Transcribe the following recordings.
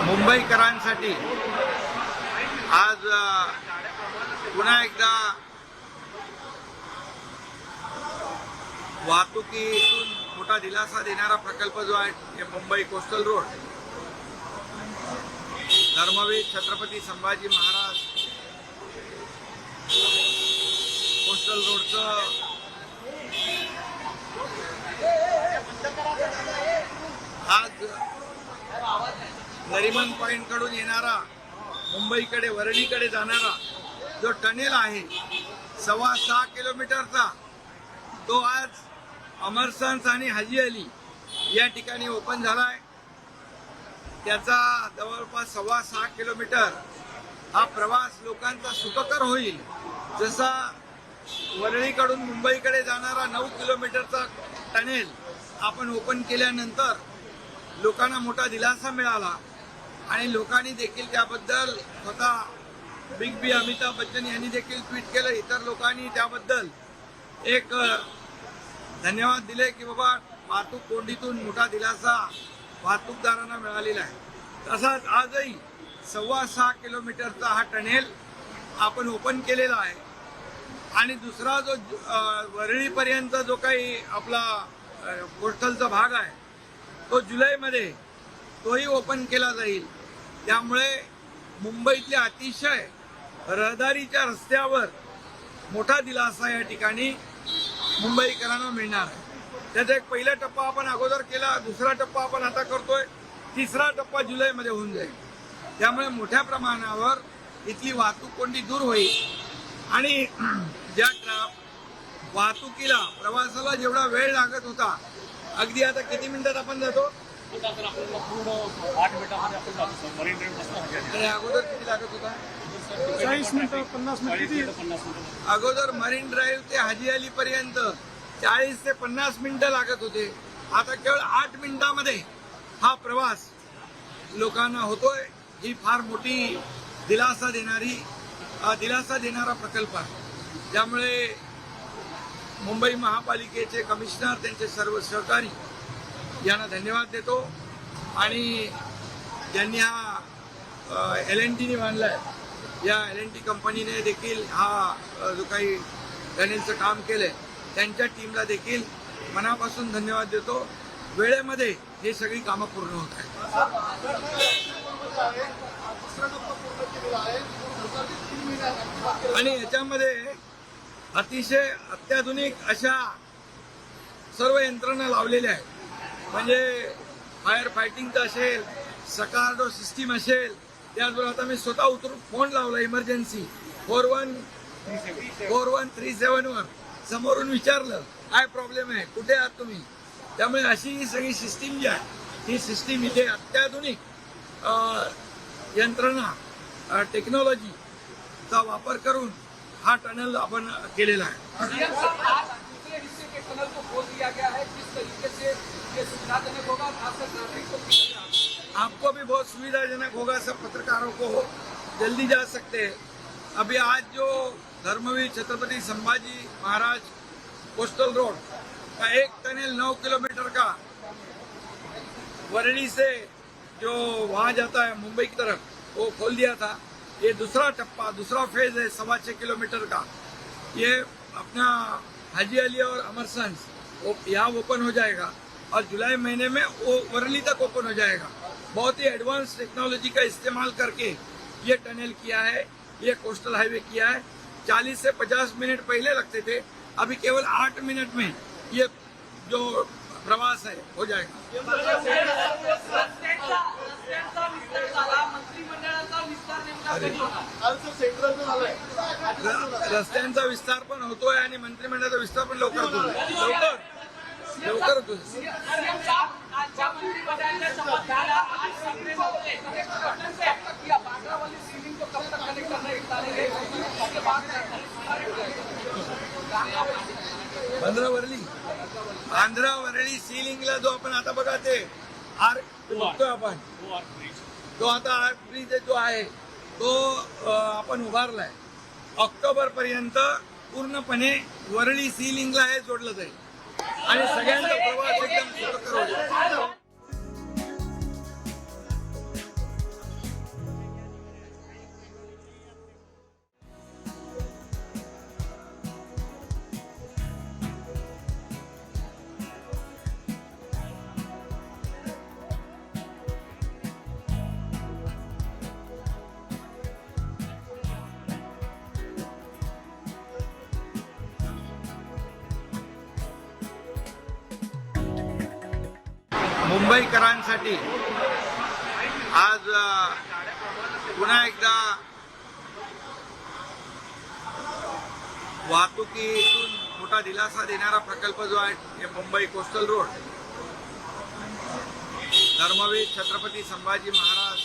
मुंबईकरांसाठी आज पुन्हा एकदा वाहतुकीतून मोठा दिलासा देणारा प्रकल्प जो आहे हे Mumbai coastal road, Dharmaveer Chhatrapati Sambhaji Maharaj coastal रोडचं आज नरिमन पॉइंट कडून येणारा मुंबईकडे वरळीकडे जाणारा जो टनेल आहे 6.25 किलोमीटरचा, तो आज अमरसन्स आणि हाजी अली या ठिकाणी ओपन झालाय। त्याचा जवळपास 6.25 किलोमीटर हा प्रवास लोकांचा सुखकर होईल। जसा वरळीकडून मुंबईकडे जाणारा 9 किलोमीटरचा टनेल आपण ओपन केल्यानंतर लोकांना मोठा दिलासा मिळाला आणि लोकांनी देखील त्याबद्दल स्वतः बिग बी अमिताभ बच्चन यांनी देखील ट्विट केलं, इतर लोकांनी त्याबद्दल एक धन्यवाद दिले की बाबा वाहतूक कोंडीतून मोठा दिलासा वाहतूकदारांना मिळालेला आहे। तसाच आजही 6.25 किलोमीटरचा हा टनेल आपण ओपन केलेला आहे आणि दुसरा जो वरळीपर्यंत जो काही आपला कोस्टलचा भाग आहे तो जुलैमध्ये तोही ओपन केला जाईल। त्यामुळे मुंबईतल्या अतिशय रहदारीच्या रस्त्यावर मोठा दिलासा या ठिकाणी मुंबईकरांना मिळणार आहे। त्याचा एक पहिला टप्पा आपण अगोदर केला, दुसरा टप्पा आपण आता करतोय, तिसरा टप्पा जुलैमध्ये होऊन जाईल। त्यामुळे मोठ्या प्रमाणावर इथली वाहतूक कोंडी दूर होईल आणि ज्या वाहतुकीला प्रवासाला जेवढा वेळ लागत होता, अगदी आता किती मिनिटात आपण जातो? 8 मिनिटांमध्ये आपण जातो। मरीन ड्राईव्ह अगोदर किती लागत होता? 40 मिनिटं 50 मिनिटं। अगोदर मरीन ड्राईव्ह ते हाजी अली पर्यंत 40 ते 50 मिनिटं लागत होते। आता केवळ 8 मिनिटांमध्ये हा प्रवास लोकांना होतोय। ही फार मोठी दिलासा देणारा प्रकल्प आहे। त्यामुळे मुंबई महापालिकेचे कमिशनर, त्यांचे सर्व सहकारी यांना धन्यवाद देतो आणि ज्यांनी हा LNTने बांधलाय, या LNT कंपनीने देखील हा जो काही टनेलचं काम केलंय त्यांच्या टीमला देखील मनापासून धन्यवाद देतो। वेळेमध्ये हे सगळी कामं पूर्ण होत आहेत आणि याच्यामध्ये अतिशय अत्याधुनिक अशा सर्व यंत्रणा लावलेल्या आहेत। म्हणजे फायर फायटिंगचं असेल, सकार्डो सिस्टीम असेल, त्याचबरोबर आता मी स्वतः उतरून फोन लावला इमर्जन्सी 4137 वर, समोरून विचारलं काय प्रॉब्लेम आहे, कुठे आहात तुम्ही। त्यामुळे अशी ही सगळी सिस्टीम जी आहे ही सिस्टीम इथे अत्याधुनिक यंत्रणा टेक्नॉलॉजीचा वापर करून हा टनल आपण केलेला आहे। टनल को खोल दिया गया है, किस तरीके से ये सुविधाजनक होगा, खासकर नागरिक को आपको भी बहुत सुविधाजनक होगा, सब पत्रकारों को जल्दी जा सकते हैं। अभी आज जो धर्मवीर छत्रपति संभाजी महाराज कोस्टल रोड का एक टनल 9 किलोमीटर का वरळी से जो वहां जाता है मुंबई की तरफ, वो खोल दिया था। ये दूसरा टप्पा, दूसरा फेज है 6.25 किलोमीटर का। ये अपना हाजी अली और अमरसन्स यहाँ ओपन हो जाएगा और जुलाई महीने में वो वरली तक ओपन हो जाएगा। बहुत ही एडवांस टेक्नोलॉजी का इस्तेमाल करके ये टनल किया है, ये कोस्टल हाईवे किया है। 40 से 50 मिनट पहले लगते थे, अभी केवल 8 मिनट में ये जो प्रवास है हो जाएगा। रस्त्यांचा विस्तार पण होतोय आणि मंत्रिमंडळाचा विस्तार पण लवकर होतोय। आंध्रा वरळी सीलिंगला जो आपण आता बघा ते आर्क बघतोय आपण, तो आता आर्क ब्रिज जो आहे तो आपण उभारलाय। ऑक्टोबर पर्यंत पूर्णपणे वरळी सीलिंगला हे जोडलं जाईल आणि सगळ्यांचा प्रवास एकदम सुखकर होईल। मुंबईकरांसाठी आज पुन्हा एकदा वाहतुकीतून मोठा दिलासा देणारा प्रकल्प जो आहे हे Mumbai coastal road, Dharmaveer Chhatrapati Sambhaji Maharaj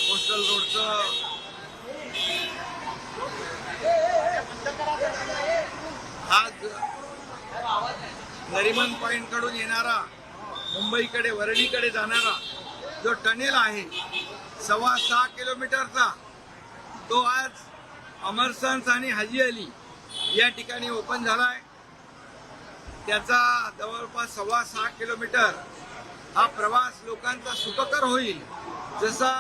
coastal रोडचं आज नरिमन पॉइंट कडून येणारा मुंबईकडे वरळीकडे जाणारा जो टनेल आहे 6.25 किलोमीटरचा, तो आज अमरसन्स आणि हाजी अली या ठिकाणी ओपन झालाय. त्याचा जवळपास 6.25 किलोमीटर हा प्रवास लोकांचा सुखकर होईल. जसा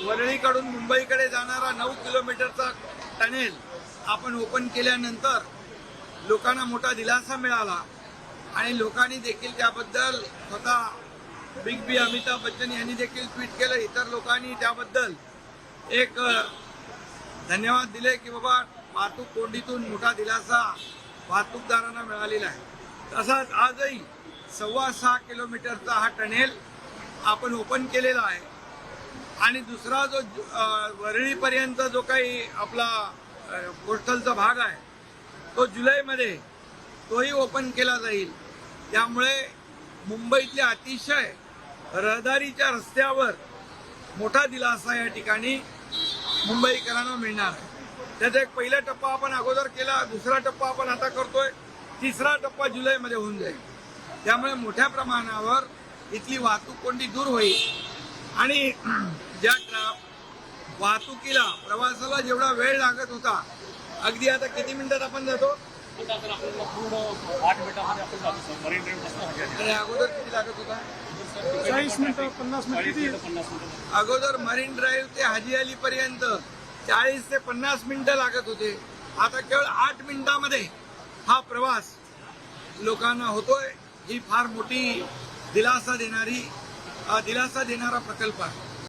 वरळीकडून मुंबईकडे जाणारा 9 किलोमीटरचा टनेल आपण ओपन केल्यानंतर लोकांना मोठा दिलासा मिळाला आणि लोकांनी देखील त्याबद्दल स्वतः बिग बी अमिताभ बच्चन यांनी देखील ट्विट केलं. इतर लोकांनी त्याबद्दल एक धन्यवाद दिले की बाबा वाहतूक कोंडीतून मोठा दिलासा वाहतूकदारांना मिळालेला आहे. तसाच आजही 6.25 किलोमीटरचा हा टनेल आपण ओपन केलेला आहे आणि दुसरा जो वरळीपर्यंत जो काही आपला कोस्टलचा भाग आहे तो जुलैमध्ये तोही ओपन केला जाईल. त्यामुळे मुंबईतल्या अतिशय रहदारीच्या रस्त्यावर मोठा दिलासा या ठिकाणी मुंबईकरांना मिळणार आहे. त्याचा एक पहिला टप्पा आपण अगोदर केला, दुसरा टप्पा आपण आता करतोय, तिसरा टप्पा जुलैमध्ये होऊन जाईल. त्यामुळे मोठ्या प्रमाणावर इथली वाहतूक कोंडी दूर होईल आणि ज्या वाहतुकीला प्रवासाला जेवढा वेळ लागत होता, अगदी आता किती मिनिटात आपण जातो, आता तर आपल्याला पूर्ण 8 मिनिटामध्ये आपण जातो सर. मरीन ड्राईव्ह पासून हजी अली. आणि अगोदर किती लागत होता? 40 मिनिटं 50 मिनिटं 40 किती? मिनिटं 50 मिनिटं. अगोदर मरीन ड्राईव्ह ते हाजी अली पर्यंत 40 ते 50 मिनिटं लागत होते. आता केवळ 8 मिनिटांमध्ये हा प्रवास लोकांना होतोय. ही फार मोठी दिलासा देणारा प्रकल्प आहे.